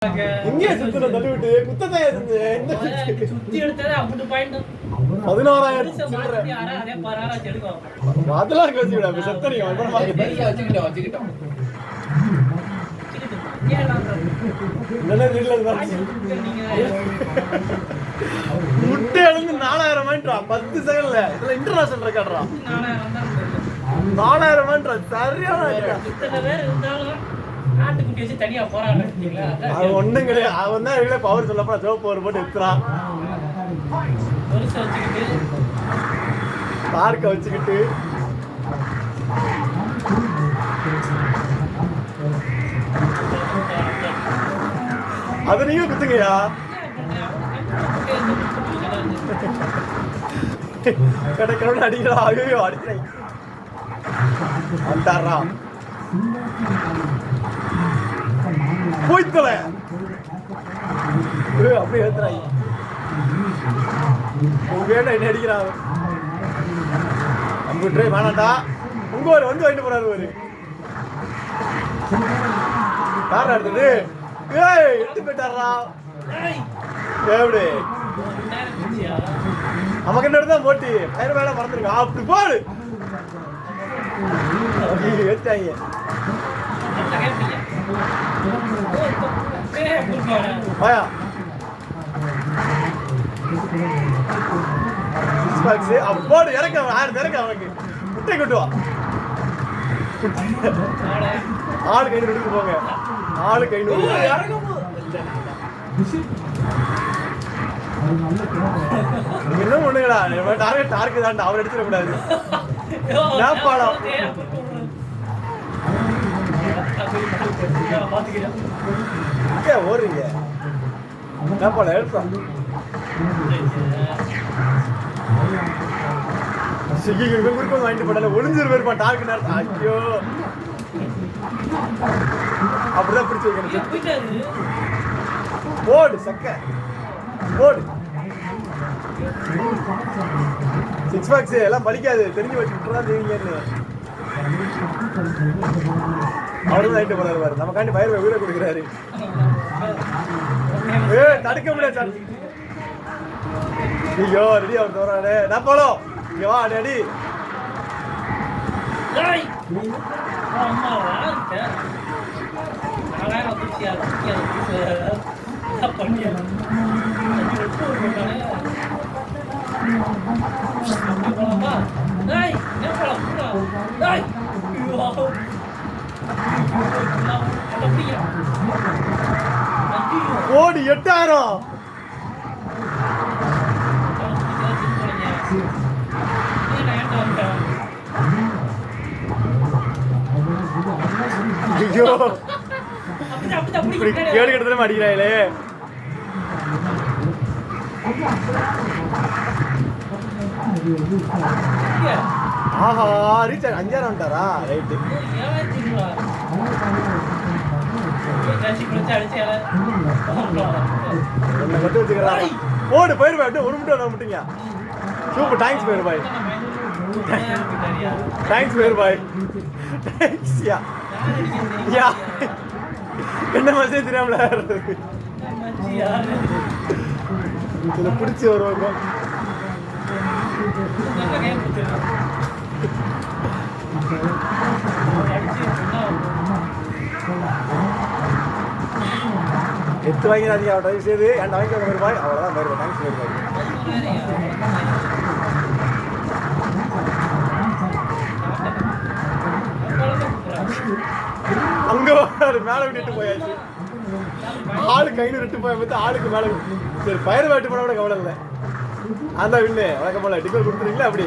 இங்கே சுத்தின தள்ளி விட்டு குத்தத்தையா சுத்தி எடுத்தது அப்படி பாயிண்ட் 16,000 அதே பராரா எடுக்கும் அதெல்லாம் வச்சுக்கிடா செத்தனிங்க வச்சுக்கிட்டோம் முட்டை எழுந்து 4,000 மைண்ட்ரா 10 செகண்ட்ல இதுல இன்டர்நேஷனல் ரெக்கார்ட்ரா 4,000 மைண்ட்ரா சரியான இத்தனை பேர் இருந்தாலும் நாட்டுக்குட்டி வச்சு தனியா போராடுறீங்களா அது ஒண்ணும் கிடையாது அவன் தான் இவ்வளவு பவர் சொல்லப்பா ஜோப் பவர் போட்டு எடுத்துறான் பெருசா வச்சுக்கிட்டு பார்க்க வச்சுக்கிட்டு அது நீங்க குத்துங்கயா கடற்கரை அடிக்கிறா ஐயோ அடிக்கிறேன் வந்தாரா போய்த்தல அப்படியே ஏத்துறாங்க வேண்டாம் என்ன அடிக்கிறான் கம்ப்யூட்டரே வேணாண்டா உங்க ஒரு வந்து வாங்கிட்டு போறாரு ஒரு யாரா எடுத்தது ஏய் எடுத்து போயிட்டாரா எப்படி நமக்கு என்ன தான் போட்டி பயிர் வேலை மறந்துருக்கா அப்படி போடு வச்சாங்க ஆயா போடு இறக்க இறக்க அவனுக்கு முட்டை கொட்டுவா ஆளுக்கு 500 எடுத்து போங்க ஆளுக்கு 500 என்ன பண்ணுங்கடா டார்க்கு தாண்டா அவர் எடுத்துட கூடாது பாடம் ஓடுறீங்க என்ன பாடம் எடுப்பான் குறுக்கம் வாங்கிட்டு போட்டால ஒளிஞ்சிரு இருப்பான் டார்க்கு நேரத்தை ஐயோ அப்படிதான் பிடிச்சி வைக்கணும் போடு சக்க போடு 6 பாக்ஸ் எல்லாம் பலிக்காது தெரிஞ்சு வச்சுட்டு தான் தெரியுங்கன்னு அவரும் வாங்கிட்டு போறாரு பாரு நமக்காண்டி பயிர் உயிரை கொடுக்குறாரு தடுக்க முடியாது ஐயோ ரெடி அவர் தோறானே நான் போலாம் இங்க வா அடி அடி கோடி 8,000 ஐயோ கேடு கட்டத்துல அடிக்கிறாங்களே ஆஹா ரீசார்ஜ் 5,000 வந்துட்டாரா ரைட்டு என்ன மட்டும் வச்சுக்கிறா ஓடு போயிரு பாய் ஒரு மட்டும் வர மாட்டீங்க சூப்பர் தேங்க்ஸ் போயிரு பாய் தேங்க்ஸ் போயிரு பாய் தேங்க்ஸ் யா யா என்ன மசே தெரியாமல இதுல பிடிச்சி வருவாங்க எத்து வாங்கினாதீங்க அவன் டைம் செய்து என் வாங்கி வருவாய் அவ்வளோதான் வருவேன் தேங்க்ஸ் வருவாய் அங்க மேல விட்டுட்டு போயாச்சு ஆளுக்கு 500 விட்டு போய் பார்த்து ஆளுக்கு மேல சரி பயிர் வாட்டு போன கூட கவலை இல்லை அந்த விண்ணு வழக்கம் போல டிக்கெட் கொடுத்துருங்களா அப்படி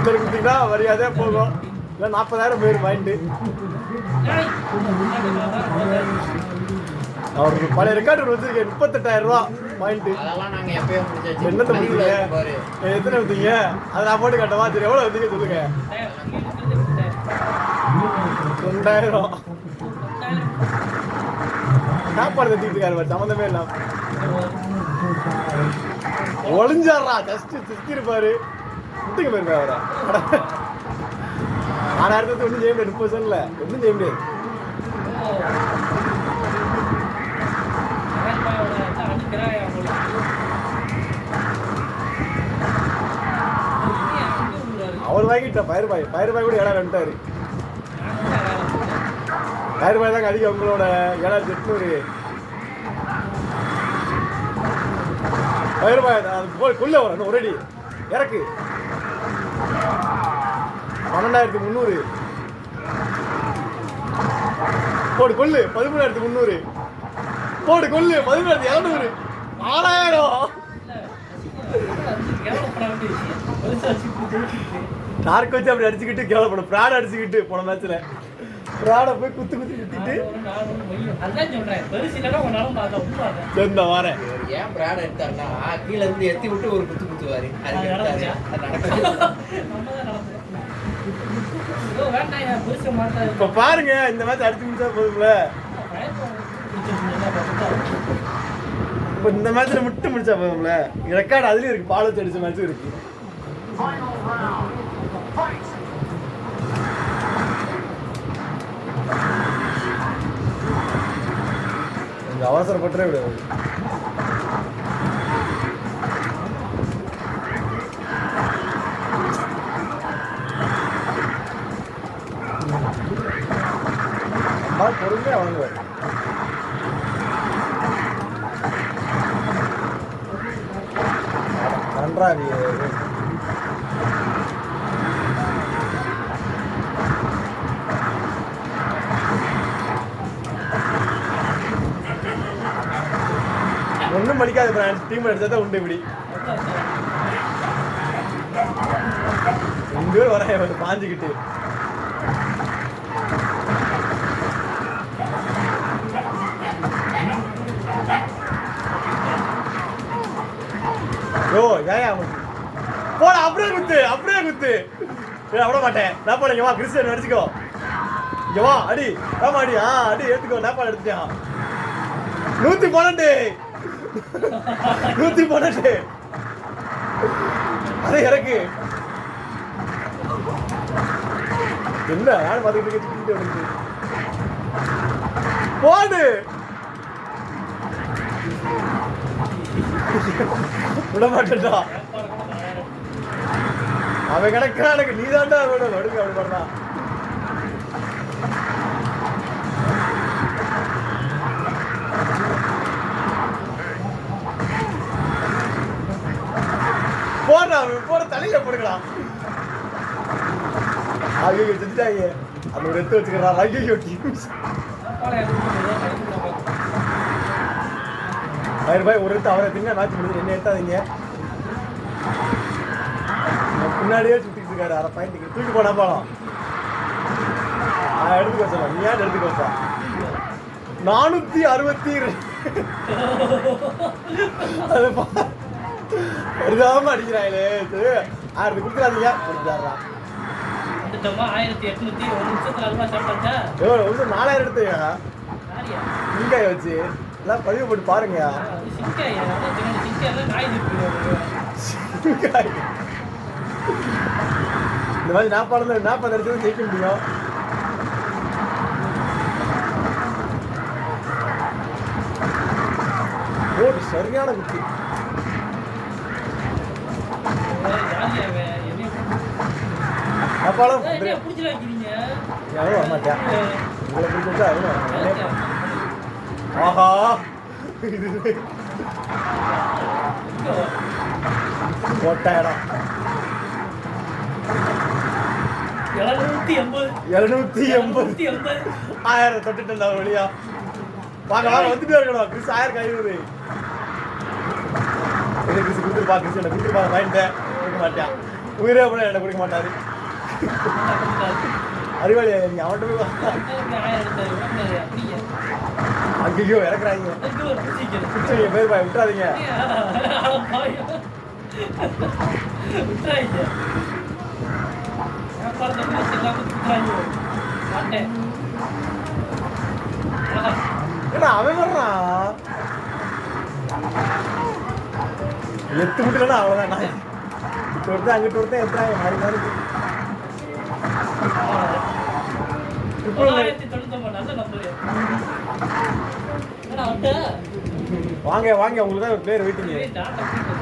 கொடுத்தீங்கன்னா மரியாதையா போகும் இல்லை 40,000 போயிடும் மைண்டு அவருக்கு பழைய ரெக்கார்டு வச்சிருக்கேன் 38,000 ரூபா மைண்டு என்னத்தை முடிச்சீங்க எத்தனை வந்தீங்க அதை நான் போட்டு காட்டவா சரி எவ்வளோ வந்தீங்க சொல்லுங்க 2,000 சாப்பாடு தட்டிட்டு இருக்காரு சம்மந்தமே இல்லாம ஒளிஞ்சாடுறா ஜஸ்ட் சுத்தி இருப்பாரு விட்டுங்க போயிருப்பேன் அவரை 6,000 ஒன்றும் செய்ய முடியாது. 30 சென்ட்ல ஒன்றும் செய்ய முடியாது. அவர் வாங்கிட்டா பயிர்பாய் கூட 7,000 வந்துட்டாரு. பயிர்பாய் தாங்க அதிகம் உங்களோட 7,800. பயிர்பாய் அது கொள்ள வரும் ஒரு அடி இறக்கு 12,300. போடு கொள்ளு 13,300. போடு கொள்ளு 13,200. 6,000. நார்க்கு வச்சு அப்படி அடிச்சுக்கிட்டு கேவலப்படும். பிராட் அடிச்சுக்கிட்டு போன மேட்ச்ல பிராட போய் குத்து குத்திட்டு சேர்ந்த வாரேன். ஏன் பிராட் எடுத்தாருன்னா கீழே இருந்து எத்தி விட்டு ஒரு குத்து குத்துவாரு. இப்ப பாருங்க இந்த மேட்ச் அடிச்சு முடிச்சா போதும்ல. இப்ப இந்த மேட்ச்ல முட்டு முடிச்சா போதும்ல. ரெக்கார்டு அதுலயும் இருக்கு. பால் வச்சு அடிச்ச மேட்சும் இருக்கு. கொஞ்சம் அவசரப்பட்டே விடாது. பொறுமையா வாங்குவார். நன்றாக ஒன்றும் படிக்காது. பிரான்ஸ் டீம் அடிச்சா உண்டு. இப்படி 2 பேர் வர பாஞ்சுக்கிட்டு போட அப்படியே குத்து விட மாட்டேன். நாப்பாடு இங்க வா கிறிஸ்டியன் அடிச்சுக்கோ. இங்க வா அடி ஆமா அடி அடி எடுத்துக்கோ. நாப்பாடு எடுத்துட்டான். 112 அதே இறக்கு. என்ன யாரும் பார்த்துக்கிட்டு போடு விட மாட்டேன்டா. அவன் கிடக்கிறான். எனக்கு நீ தாண்டா அவனோட வடுங்க அப்படி பண்ணா. போட தலையில போடுக்கலாம். ஐயோ செஞ்சுட்டாங்க. அந்த ஒரு எடுத்து வச்சுக்கிறான். ஐயோ ரூபாய் ஒரு எடுத்து அவரை திங்க மேட்ச் முடிஞ்சு என்ன எடுத்தாதீங்க. முன்னாடியே சுத்திட்டு இருக்காரு. அரை பாயிண்ட் தூக்கி போனா போலாம். எடுத்துக்கோ சொல்ல. நீ ஏன் எடுத்துக்கோப்பா. 462 வருதாம அடிக்கிறாங்களே. 1000 கொடுக்குறாதீங்க. 4,000 எடுத்துங்க. சிங்காய வச்சு எல்லாம் பதிவு போட்டு பாருங்க. இந்த மாதிரி 40 அடிச்சது ஜெயிக்க முடியும். ஓடு சரியான குத்தி. அப்பாலும் வர மாட்டேன். உங்களை பிடிச்சா ஆஹா போட்ட இடம் 780 1000 தொட்டுட்டா வழியா. வாங்க வந்துட்டே இருக்கணும். Chris 1500 Chris கொடுத்துருப்பா. கிறிஸ் என்ன கொடுத்துருப்பா. வாங்கிட்டேன் கொடுக்க மாட்டேன். உயிரே போல என்ன கொடுக்க மாட்டாரு. அறிவாளியா நீங்க அவன்கிட்ட போய் அங்கேயோ இறக்குறாங்க. பேர் பாய் விட்டுறாதீங்க. 8 முட்டுலன்னா அவ்வளோதான். நான் ஒருத்தன் அங்கிட்டு ஒருத்தன் எத்தனை மாறி மாறி 999 நல்ல நம்பர். என்னடா அவட்ட? வாங்க வாங்க, உங்களுக்கு தான் ஒரு பேர் வெயிட்டிங்க. ஏய் டாடா போயிட்டு.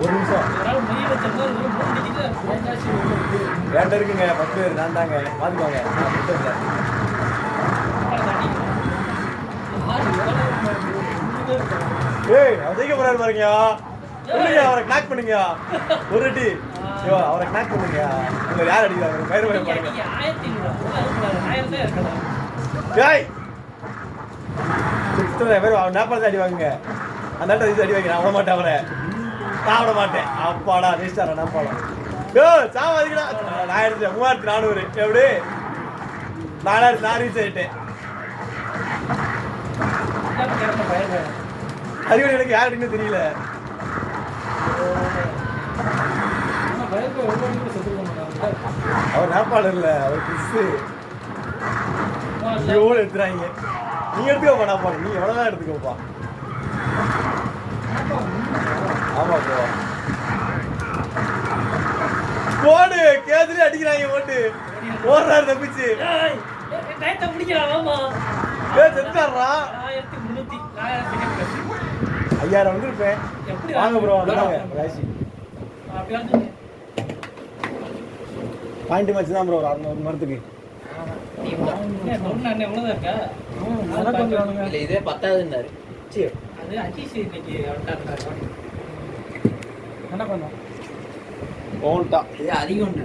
ஒரு நிமிஷம் ஒரு ஆள் மைய வச்ச மாதிரி ஒரு 3 டிஜிட்ல ஏதாச்சு ஏன்ட்ட இருக்குங்க 10 பேர் நான் தாங்க பாத்துக்கோங்க. நான் புத்தகத்துல ஏய் அவர் ஜெயிக்க போறாரு பாருங்க. சொல்லுங்க, அவரை கிளாக் பண்ணுங்க ஒரு டி. ஐயோ அவரை கிளாக் பண்ணுங்க. உங்களை யார் அடிக்கிறாங்க? பயிர் பயிர் பாருங்க. ஏய் இத்தனை பேர் அவன் நேபாளத்தை அடி வாங்குங்க. அந்த இடத்துல அடி வாங்க. நான் விட மாட்டேன் அவரை. நான் விட மாட்டேன். அப்பாடா ஜெயிச்சிட்டாரா நேபாளம். யோ சாவ அதிகடா. 3400 எப்படி 4000 நான் ரீச் ஆயிட்டேன். அறிவு எனக்கு யார் அடின்னு தெரியல. அவர் நேபாளம் இல்ல, அவர் கிறிஸ்து. எவ்வளோ எடுத்துறாங்க. நீ எடுத்துக்கோப்பா நேபாளம். நீ எவ்வளோதான் எடுத்துக்கோப்பா. ஆமா போ போடு கேதுல அடிக்கிறாங்க. ஓட்டு ஓடுறாரு தப்பிச்சு. செத்துட்டாரா? 5000 வந்துருப்பேன். வாங்க ப்ரோ வாங்க ராசி. பாயிண்ட் மேட்ச் தான் ப்ரோ. ஒரு 600 மரத்துக்கு இல்ல இதே 10,000 அது அஜீஷ் இன்னைக்கு ஓன்ட்டா இது அதிகம்